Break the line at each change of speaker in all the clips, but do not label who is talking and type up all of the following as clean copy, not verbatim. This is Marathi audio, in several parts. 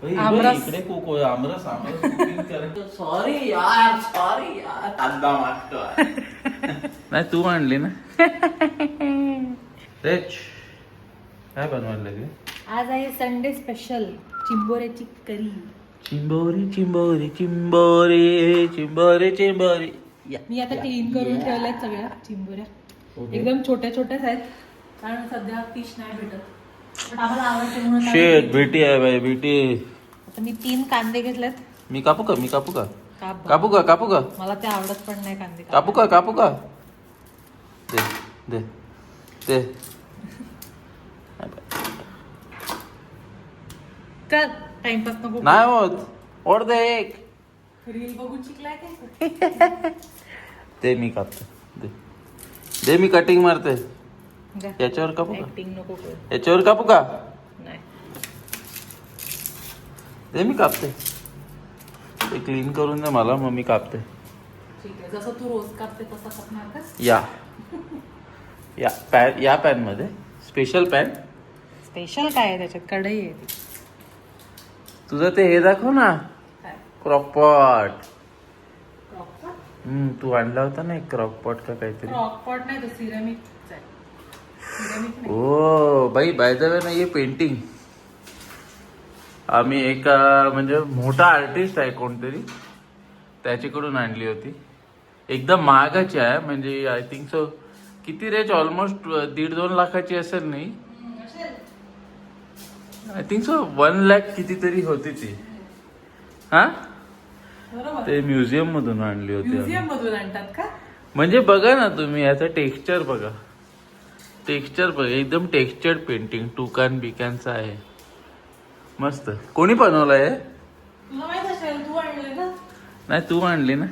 इकडे कुक आमरस सॉरी यार कांदा मागतो नाही तू आणली ना तेच काय बनवायला लागले
आज आहे संडे स्पेशल चिंबोऱ्याची करी.
चिंबोरी चिंबोरी चिंबोरी चिंबोरी चिंबोरी
मी आता क्लीन करून ठेवल्यात सगळ्या चिंबोऱ्या. एकदम छोट्या छोट्याच आहेत कारण सध्या फिश नाही भेटत पण आम्हाला आवडते म्हणून
शेट बेटी आहे बाई बेटी.
आता मी 3 कांदे घेतलेत.
मी कापू का
काप
कापू का
मला ते आवडत पण नाही कांदे.
कापू का दे दे दे
कर टाइमपास नको
नाही होत ओढ दे एक
रील बघून शिकलाय काय
ते मी कापतो दे दे मी कटिंग मारते याच्यावर कापू का
ऍक्टिंग नको करू.
याच्यावर कापू का
नाही
दे मी कापते ते क्लीन करून दे मला मग मी कापते.
ठीक आहे जसं तू रोज कापते तसा कापणार का
या पॅन मध्ये स्पेशल पॅन.
स्पेशल काय आहे त्याच्यात कढई आहे ती.
तुझं ते हे दाखव ना
काय
क्रॉकपॉट.
क्रॉकपॉट
तू आणला होता ना एक क्रॉकपॉट का काहीतरी.
क्रॉकपॉट नाही तो सिरेमिक आहे. सिरेमिक नाही.
O by by the way ना ये पेंटिंग आम्ही एक म्हणजे मोठा आर्टिस्ट आहे कोणतरी त्याच्याकडून आणली होती. एकदम महागाची आहे म्हणजे आय थिंक सो किती रेंज ऑलमोस्ट 1.5-2 लाखाची असेल नाही आय थिंक सो 1 लाख कितीतरी होती ती. हा
बरोबर
ते म्युझियम मधून आणली होती
म्युझियम मधून आणतात का.
म्हणजे बघा ना तुम्ही याचं टेक्स्चर बघा एकदम टेक्स्चर्ड पेंटिंग टुकान बिकांचं आहे मस्त. कोणी बनवलंय
तुला माहित असेल तू आणले ना.
नाही तू आणली ना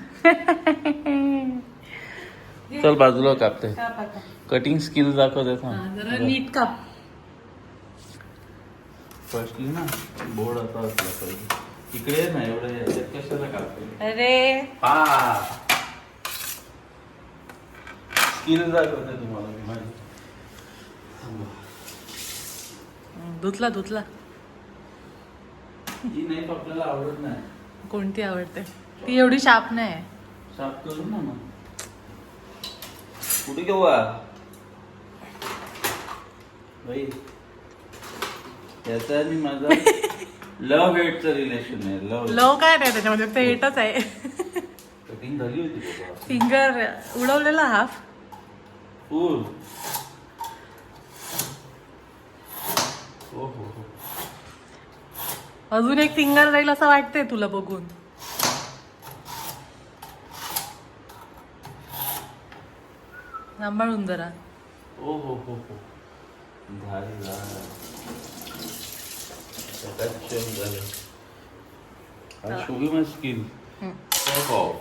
चल बाजूला कापते
काप आता.
कटिंग स्किल दाखवते
जरा नीट काप.
फर्स्टली ना बोर्ड असा असला पाहिजे इकडे ना एवढं याच्यात कशाला कापते.
अरे
हा स्किल दाखवते तुम्हाला मी माझी.
धुतला
ही नाही आपल्याला आवडत नाही.
कोणती आवडते ती एवढी शार्प नाही.
साफ करू ना मग कुठे घेऊ भाई याचा आणि माझा लव्ह हेटचं रिलेशन आहे.
लव काय नाही त्याच्यामध्ये ते हेटच आहे.
कटिंग झाली होती बाबा
फिंगर उडवलेला हाफ
फुल. हो
अजून एक फिंगर जाईल असं वाटतंय तुला बघून. सांभाळून जरा.
हो शोगी माय स्किल.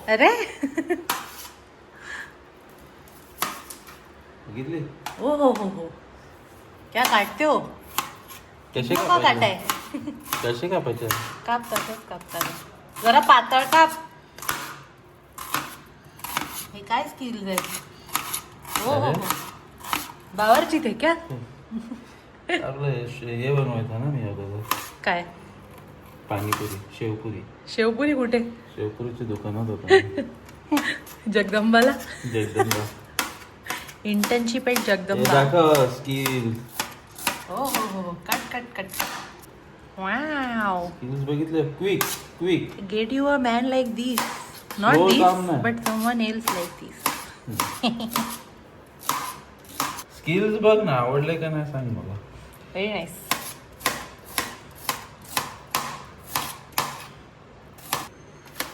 अरे
बघितली
हो क्या काटते हो.
कसे
काटाय
कापायचे
कापतात जरा पातळ काप. हे काय स्किल आहे. हो बावरची ते क्या
आपलं हे बनवायचं ना मी अगोदर
काय
पाणीपुरी
शेवपुरी कुठे
शेवपुरीच्या दुकानात होतं
जगदंबाला.
जगदंबा
इंटर्नशिप आहे जगदंबा.
दाखव स्किल.
हो कट वाव.
स्किल्स बघितले quick
get you a man like this not
रोज
दिस
काम नाही.
But someone else like this.
Skills बघ ना आवडले का नाही सांग मला.
Very nice.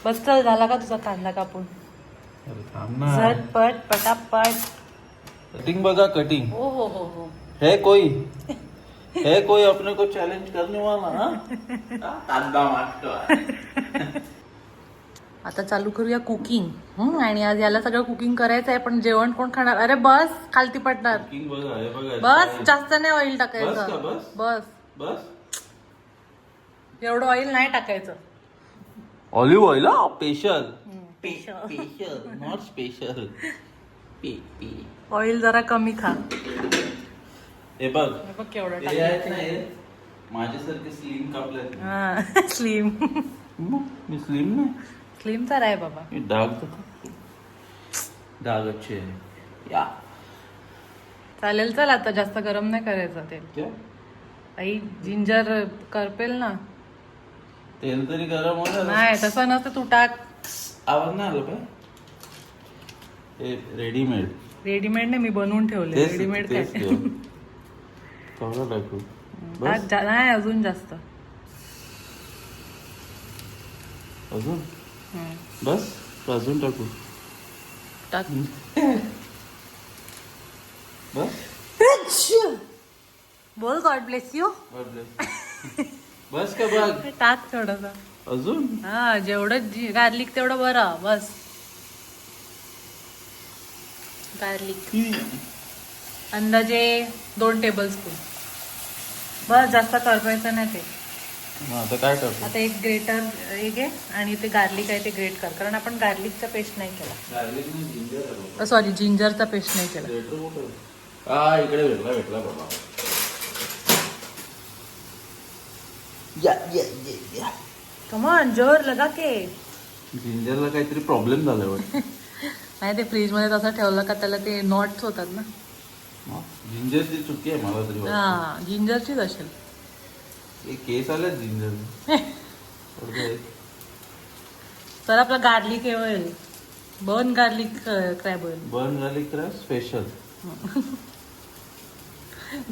बस चल झाला का तुझा कांदा कापून.
अरे थांब ना
झटपट पटापट.
कटिंग बघा कटिंग.
हो
है कोई अपने को चैलेंज करने वाला ना कांदा मागतो.
आता चालू करूया कुकिंग. आणि आज याला सगळं कुकिंग करायचं आहे पण जेवण कोण खाणार. अरे बस खालती पडणार.
कुकिंग बघा हे बघा
बस जास्त नाही ऑइल
बस का,
टाकायचं.
बस?
बस एवढं ऑइल नाही टाकायचं.
Olive oil special not special.
Oil जरा कमी खा.
हे बघ
हे बघ केवढं
हे आहेत ना हे माझ्यासारखे स्लिम कापल्यात.
हा स्लिम.
मी स्लिम नाही.
स्लिम तर आहे बाबा.
ये दाग अच्छे है या.
चालेल चल आता जास्त गरम नाही करायचं तेल.
क्या
आई जिंजर करपेल ना.
तेल तरी गरम होणार.
नाही तसं नसतं तू टाक.
आवाज नाही आला पाय. हे रेडीमेड.
रेडीमेड नाही मी बनवून ठेवले. रेडीमेड काय
थोडं टाकू.
नाही अजून जास्त.
अजून बस अजून टाकू.
टाक.
बस
बोल गॉड ब्लेस यू.
बस का बघ.
टाक थोडस
अजून.
हा जेवढं गार्लिक तेवढं बरं. बस गार्लिक अंदाजे 2 टेबलस्पून. बस जास्त करपायचं नाही ते.
आता काय करतो.
आता एक ग्रेटर हे घे आणि ते गार्लिक आहे ते ग्रेट कर. कारण आपण गार्लिकचा पेस्ट नाही केला. सॉरी जिंजरचा पेस्ट नाही केला.
हा इकडे भेटला बाबा.
कम ऑन जोर लगा के.
जिंजरला काहीतरी प्रॉब्लेम झाला वाटतं.
नाही ते फ्रीज मध्ये तसं ठेवलं का त्याला ते नॉट्स होतात ना.
जिंजरची चुकी आहे मला तरी वाटतं.
हा जिंजरचीच असेल.
हे केस आले जिंजर.
तर आपला गार्लिक हे होईल. बर्न गार्लिक क्रॅब होईल.
Burn garlic crab special.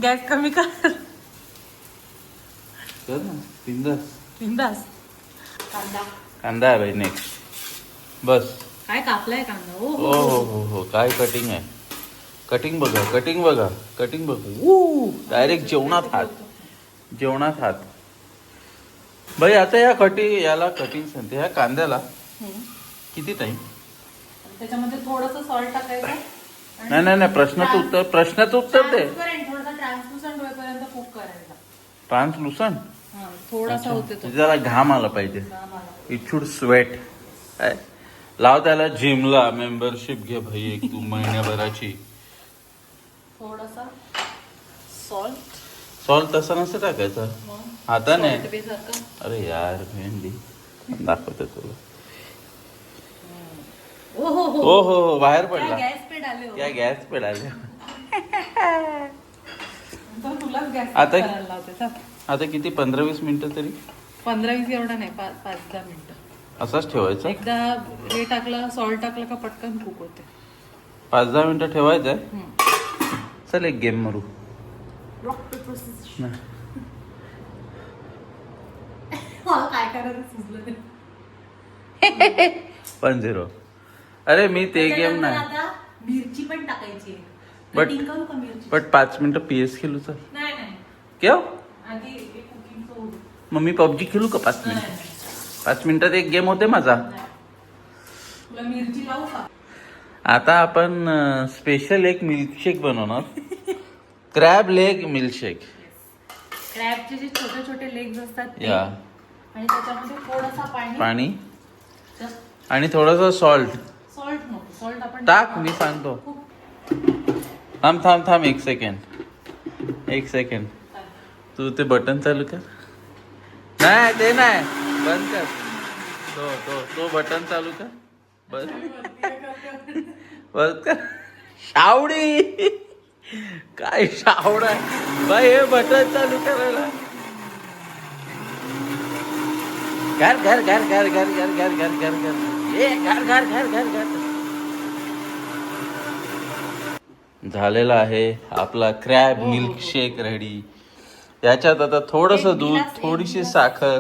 Gas कमी कर
ना. बिंदास.
बिंदास. कांदा.
कांदा आहे भाई नेक्स्ट. बस
काय कापलाय कांदा.
हो हो हो हो काय कटिंग आहे. कटिंग बघा. डायरेक्ट जेवणात हात. भाई आता याला कटिंग सांगते. ह्या कांद्याला किती टाइम.
त्याच्यामध्ये थोडंसं सॉल्ट टाकायचं.
नाही प्रश्नाचं उत्तर दे.
थोडासा ट्रान्सलुसंट होईपर्यंत कुक करायचा.
ट्रान्सलुसंट.
थोडासा होते तो.
जरा घाम आला पाहिजे. It should sweat. लाव त्याला जिमला मेंबरशिप घे भाई एक तू महिन्याभराची.
थोडासा
सॉल्ट तसा नसतं टाकायचा. हाताने.
सारखं.
अरे यार भेंडी दाखवते तुला. हो बाहेर पडला.
गॅस पेड आले.
क्या गॅस पेड आले.
तुलाच गॅस
आता
करायला लावते. चल.
आता किती 15-20 मिनिटं तरी.
15-20 एवढं नाही 5-10 मिनिटं.
असाच ठेवायचा.
एकदा हे टाकलं सॉल्ट टाकलं का पटकन कुक होते.
5-10 मिनिटं ठेवायचंय. चल एक गेम मारू.
काय करायचं सुचलं.
1-0. अरे मी ते गेम नाही.
आता मिरची पण टाकायची.
बट
कटिंग करू का मिरची.
5 मिनिटं PS खेळू. चल
नाही
क्या
आधी कुकिंगचं होईल.
मग मी PUBG खेळू का 5 मिनिटं. 5 मिनिटात एक गेम होते माझा.
तुला मिरची लावू का.
आता आपण स्पेशल एक मिल्कशेक बनवणार. Crab leg milkshake.
क्रॅबचे जे छोटे छोटे लेग्स असतात ते.
या
आणि त्याच्यामध्ये थोडंसं पाणी
आणि थोडंसं सॉल्ट.
सॉल्ट नको. सॉल्ट आपण
टाक मी सांगतो. थांब 1 सेकंड. तू ते बटन चालू कर. नाही ते नाही बंद कर. तो बटन चालू कर. बंद कर. शावडी काय शावडा बाई. हे बटन चालू करायला. घर झालेला आहे आपला क्रॅब मिल्कशेक रेडी. याच्यात आता थोडस दूध, थोडीशी साखर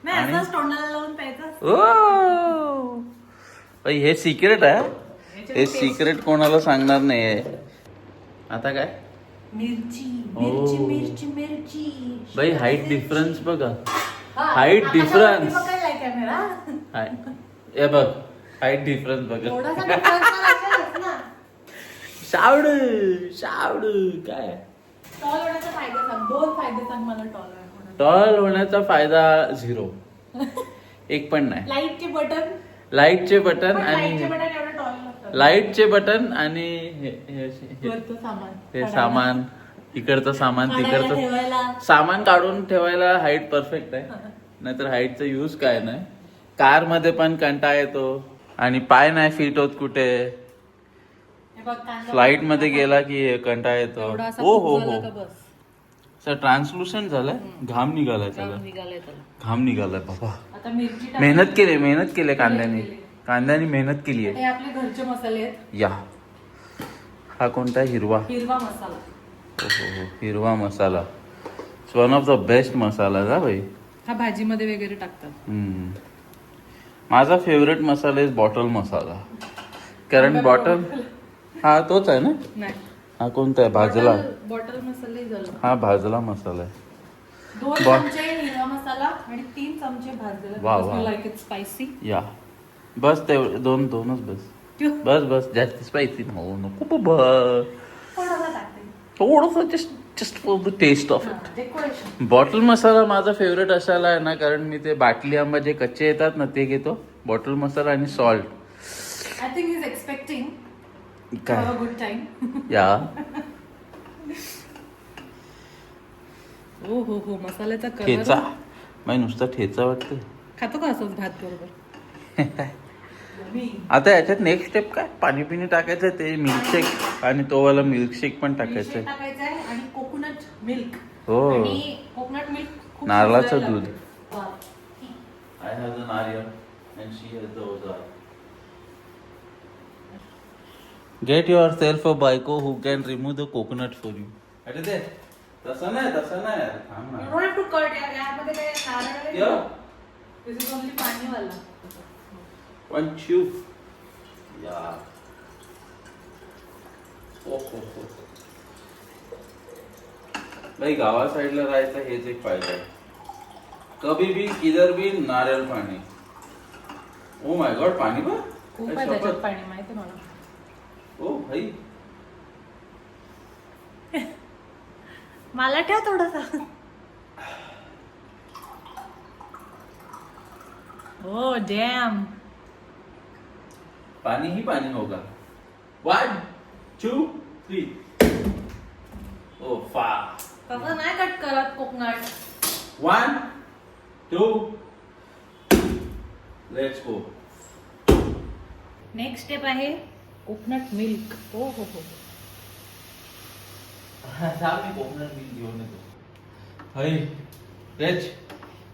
नाही असंच तोंडाला लावून प्यायचं.
ओ भाई हे सिक्रेट आहे. हे सिक्रेट कोणाला सांगणार नाही. आता काय
मिरची
मिरची,
मिरची मिरची.
भाई हाईट डिफरन्स बघा. Height difference. हे बघ हाईट डिफरन्स बघा. शावड काय.
टॉल होण्याचा फायदा सांग. 2 फायदे सांग मला
टॉल होण्याचा फायदा 0. एक पण नाही. लाईटचे बटन आणि लाईटचे बटन आणि हे सामान इकडचं सामान
काढायला,
तिकडचं
ठेवायला.
सामान काढून ठेवायला हाईट परफेक्ट आहे, नाहीतर हाईटचा यूज काय नाही. कार मध्ये पण कंटाळा येतो आणि पाय नाही फिट होत कुठे.
हे बघ, कांदा
फ्लाईट मध्ये गेला की कंटाळा येतो.
एवढा असा
हो
खूप
हो
झाला
हो
का बस.
सर ट्रान्सलुसेंट झालाय, घाम निघालाय त्याला,
जाम निघालंय त्याला.
घाम निघालाय बाबा.
आता मिरची टाक.
मेहनत केली कांद्याने, मेहनत केली आहे.
हे आपले घरचे मसाले आहेत.
या हा कोणता आहे? हिरवा.
हिरवा मसाला.
हो, हिरवा masala. It's one of the best masala ना भाई.
हा भाजीमध्ये वगैरे टाकतात.
माझा favourite masala is bottle masala. कारण बॉटल हा तोच आहे ना.
नाही,
हा कोणता आहे? भाजला.
बॉटल मसाला झालं.
हा भाजला मसाला आहे.
2 चमचे हिरवा मसाला आणि 3 चमचे
वा,
भाजलेला.
वा.
Like it spicy.
या बस ते दोनच बस. बस जास्त स्पायसी नको बाबा.
थोडासा टाकते.
थोडंसं just for the taste of it.
Decoration.
Bottle masala माझा फेवरेट असायला आहे ना, कारण मी ते बाटली आंबा जे कच्चे येतात ना ते घेतो. बॉटल मसाला आणि salt.
I think is expecting
काय
अ गुड टाइम.
या
हो मसाल्याचा
ठेचा.
कलर.
माही नुसता ठेचा वाटतं.
खातो का असंच भात बरोबर?
आता याच्यात नेक्स्ट स्टेप काय? पाणी पिणी टाकायचं, ते मिल्कशेक आणि तो वाला मिल्कशेक पण टाकायचं.
टाकायचं आहे आणि कोकोनट मिल्क.
हो.
आणि कोकोनट मिल्क
नारळाचं दूध.
I
have the nariyal and she has the ozar. Get yourself a baiko who can remove the coconut for you. अरे दे. तसं नाही. थांब ना.
You don't have to cut. यामध्ये काही नारळ नाही.
Yeah.
This is only पाणीवाला.
One chew. Yeah. हो. भाई गावा साईडला राहायचं हेच एक फायदा आहे. कभी भी किधर भी नारियल पाणी. ओ माय गॉड, पाणी बघ.
खूप आहे त्याच्यात पाणी, माहिती मला.
ओ भाई
मला ठेव थोडासा. ओ डॅम.
पानी ही पानी होगा. 1 2 3. ओ फा.
तसं नाही कट करत coconut.
1 2. Let's go.
Next step आहे कोकोनट मिल्क. हो.
मी कोकोनट मिल्क घेऊन येतो. हाय रेच,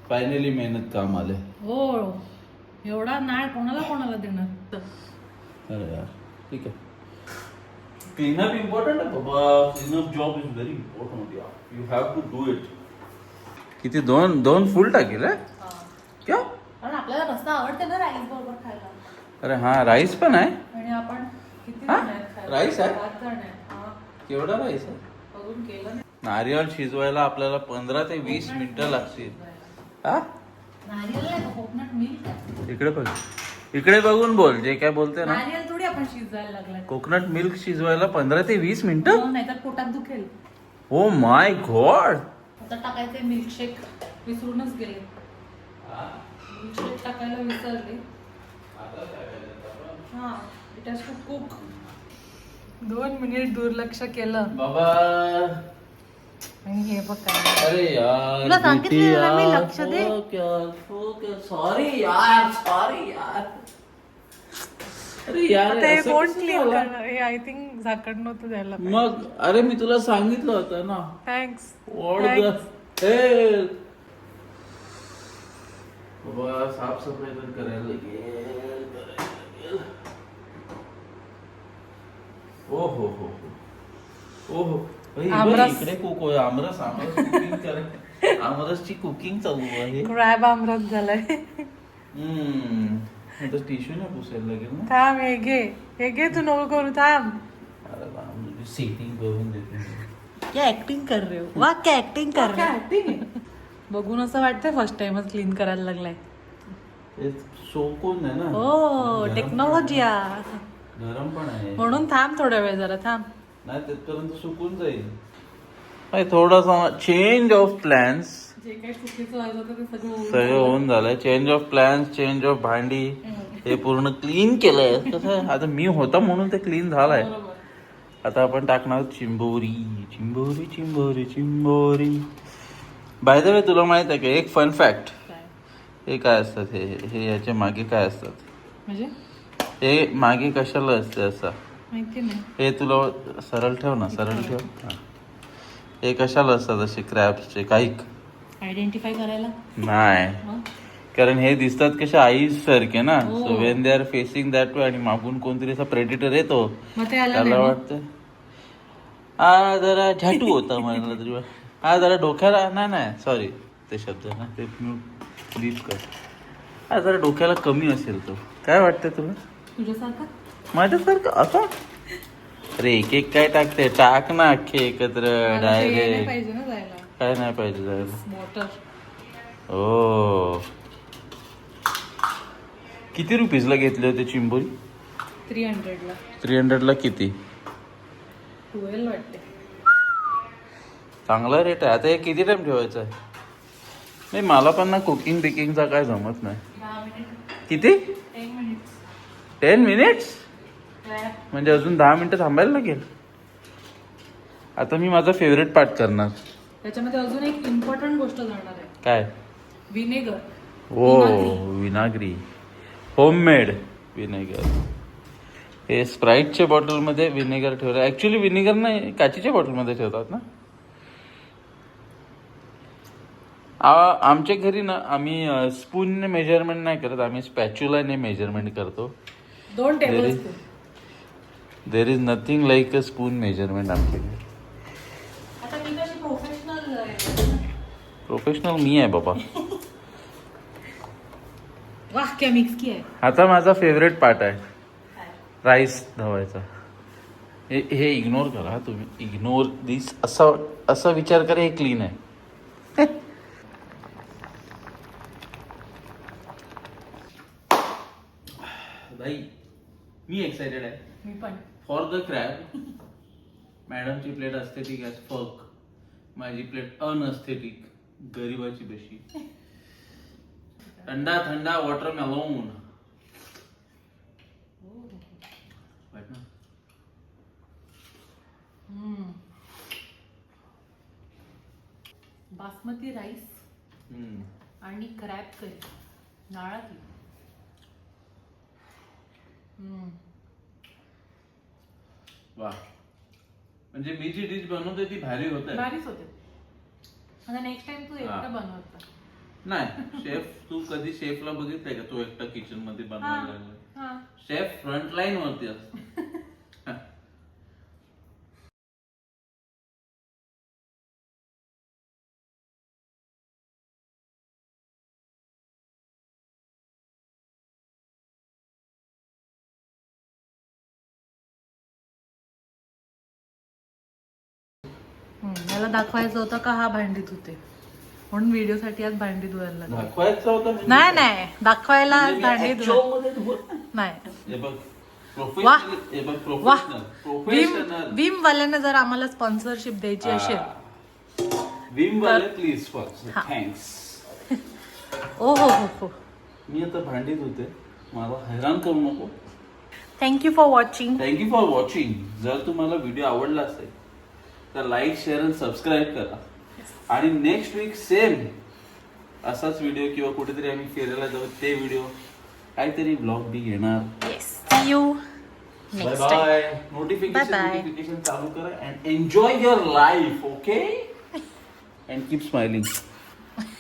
फायनली मेहनत काम आले.
हो, एवढा नाळ कोणाला देणार.
अरे यार ठीक आहे. क्लीनअप इम्पॉर्टंट आहे बाबा. Cleanup job is very important यार. You have to do it. किती दोन फुल टाकेल आहे क्या?
कारण आपल्याला रस्ता आवडते ना राईस बरोबर खायला.
अरे हा राईस पण आहे.
आणि आपण किती
हा?
जण आहेत खायला?
राईस आहे?
5 जण आहेत. हा,
केवढा राईस आहे?
अजून केलं नाही.
नारियल शिजवायला आपल्याला 15 ते 20 मिनिटं लागतील. हा
नारियल नाही का, कोकोनट मिल्क आहे.
इकडे बघून बोल जे काय बोलते ना.
नारियल थोडी आपण शिजवायला लागलाय.
कोकोनट मिल्क शिजवायला 15 ते 20 मिनिटं.
नाहीतर पोटात दुखेल.
Oh my God.
आता टाकायचे मिल्कशेक. विसरूनच गेले. मिल्कशेक टाकायला विसरले. हा, it has to cook. 2 minute दुर्लक्ष केलं
बाबा.
आणि हे बघ काय.
अरे यार
तुला सांगितलेलं ना मी, लक्ष दे.
सॉरी यार. अरे यार
आता हे
असं
कोण
कसं
क्लीन
झालं?
करणार? हे आय थिंक झाकण नव्हतं द्यायला.
मग अरे मी तुला सांगितलं होतं ना.
थँक्स.
What the hell? बाबा साफसफाई तर करायला लागेल. ओहो भाई,
आमरस.
इकडे कुक होय. आमरस कुकिंग करायला. आमरसची कुकिंग चालू आहे.
क्रॅब आमरस झालाय.
आता टिश्यू नाही पुसायला लागेल ना.
थांब, हे घे तू नको करू. थांब.
अरे सेटिंग करून देते.
क्या ऍक्टिंग कर रहे हो? वा, क्या ऍक्टिंग कर रहे हो? बघून असं वाटतंय फर्स्ट टाइमच क्लीन करायला लागलाय.
सोकून आहे ना.
हो, टेक्नॉलॉजी.
गरम पण आहे
म्हणून थांब थोड्या वेळ जरा. थांब.
नाही तिथपर्यंत सुकून जाईल. थोडासा चेंज ऑफ प्लॅन्स.
जे काही चुकीचं व्हायचं होतं ते
सगळं होऊन झालंय. Change of plans, change of भांडी, हे पूर्ण क्लीन केलंय. कसं आता मी होता म्हणून ते क्लीन झालंय. आता आपण टाकणार चिंबोरी चिंबोरी चिंबोरी चिंबोरी. बाय द वे तुला माहित आहे का एक फन फॅक्ट,
काय
हे काय असतात, हे हे याच्या मागे काय असतात,
म्हणजे
हे मागे कशाला असते असं
माहिती नाही.
हे तुला सरळ ठेव ना, सरळ ठेव. हा. हे कशाला असतात असे क्रॅब्सचे काही
आयडेंटिफाय करायला
नाही,
मग
कारण हे दिसतात कशा आईज सारखे ना.
हो.
So when they are facing that way आणि मागून कोणतरी असा प्रेडिटर येतो
मग ते आला
त्याला
नाही मग?
वाटतं हा जरा झाटू होता म्हणाला तरी हा जरा डोक्याला नाही सॉरी ते शब्द ना ते लीप कर. हा जरा डोक्याला कमी असेल तो. काय वाटतं तुला?
तुझ्यासारखा
माझ्यासारखं असं अरे एक एक काय टाकते, टाक ना अख्खे एकत्र
मला ते नाही
डायरेक्ट.
पाहिजे ना जायला.
काय नाही पाहिजे जायला.
मोटर
ओ किती रुपीजला घेतले होते चिंबोरी?
300 ला
300ला किती?
12 वाटते.
चांगला रेट आहे. आता हे किती टाइम ठेवायचं आहे? नाही मला पण ना कुकिंग बेकिंगचा काय जमत नाही.
10 मिनिट
किती?
10 मिनिट्स
10 मिनिट्स
काय
म्हणजे अजून 10 मिनिटं थांबायला लागेल. आता मी माझा फेवरेट पार्ट करणार.
त्याच्यामध्ये अजून एक इम्पॉर्टंट गोष्ट जाणार आहे.
काय?
विनेगर.
ओ विनागरी, होममेड विनेगर. हे स्प्राईटच्या बॉटलमध्ये विनेगर ठेवलं. ऍक्च्युली विनेगर नाही काचीच्या बॉटलमध्ये ठेवतात ना. आमच्या घरी ना आम्ही स्पूनने मेजरमेंट नाही करत, आम्ही स्पॅच्युलाने मेजरमेंट करतो.
2 tablespoon.
There is nothing like a spoon measurement आमच्या घरी.
आता मी कशी प्रोफेशनल
प्रोफेशनल मी आहे बाबा.
वाह क्या मिक्स किया है.
आता माझा फेवरेट पार्ट आहे राईस धवायचा. हे इग्नोर करा हा तुम्ही, इग्नोर दिस. असा विचार करा हे क्लीन आहे. भाई मी एक्साइटेड आहे
मी पण.
For the crab. मॅडमची प्लेट अस्थेटिक ॲज फक, माझी प्लेट अनअस्थेटिक गरीबाची बशी. थंडा थंडा वॉटर मेलोन.
बासमती राईस आणि क्रॅब करी नाळातली.
वा म्हणजे मी जी डिश बनवते ती भारी होते.
भारीच होते. आता नेक्स्ट टाइम तू एकटा बनवता.
नाही शेफ, तू कधी शेफला बघितलंय का तो एकटा किचन मध्ये बनवायला लागलाय?
हा
शेफ फ्रंट लाईन वरती असतो.
मला दाखवायचं होतं का हा भांडीत होते म्हणून व्हिडिओ साठी आज भांडी धुवायला लागली.
दाखवायचं होतं म्हणजे
नाही दाखवायला आज
मी
भांडी
actual मध्ये धुवत
नाही.
हे बघ
वाह.
प्रोफेशनल, हे बघ
वाह.
प्रोफेशनल.
विम वाल्यांना जर आम्हाला स्पॉन्सरशिप द्यायची असेल
विम वाले प्लीज स्पॉन्सर.
हा.
थँक्स.
ओ हो.
मी आता भांडी धुते, मला हैराण करू नको.
Thank you for watching.
Thank you for watching. जर तुम्हाला व्हिडिओ आवडला असेल तर लाईक शेअर आणि सबस्क्राईब करा. आणि नेक्स्ट वीक सेम असाच व्हिडिओ किंवा कुठेतरी आम्ही फिरायला जाऊ ते व्हिडिओ काहीतरी ब्लॉग बी घेणार.
See you
bye
next time.
Bye. Notification
Bye-bye.
Notification चालू करा and enjoy your life. Okay and keep smiling.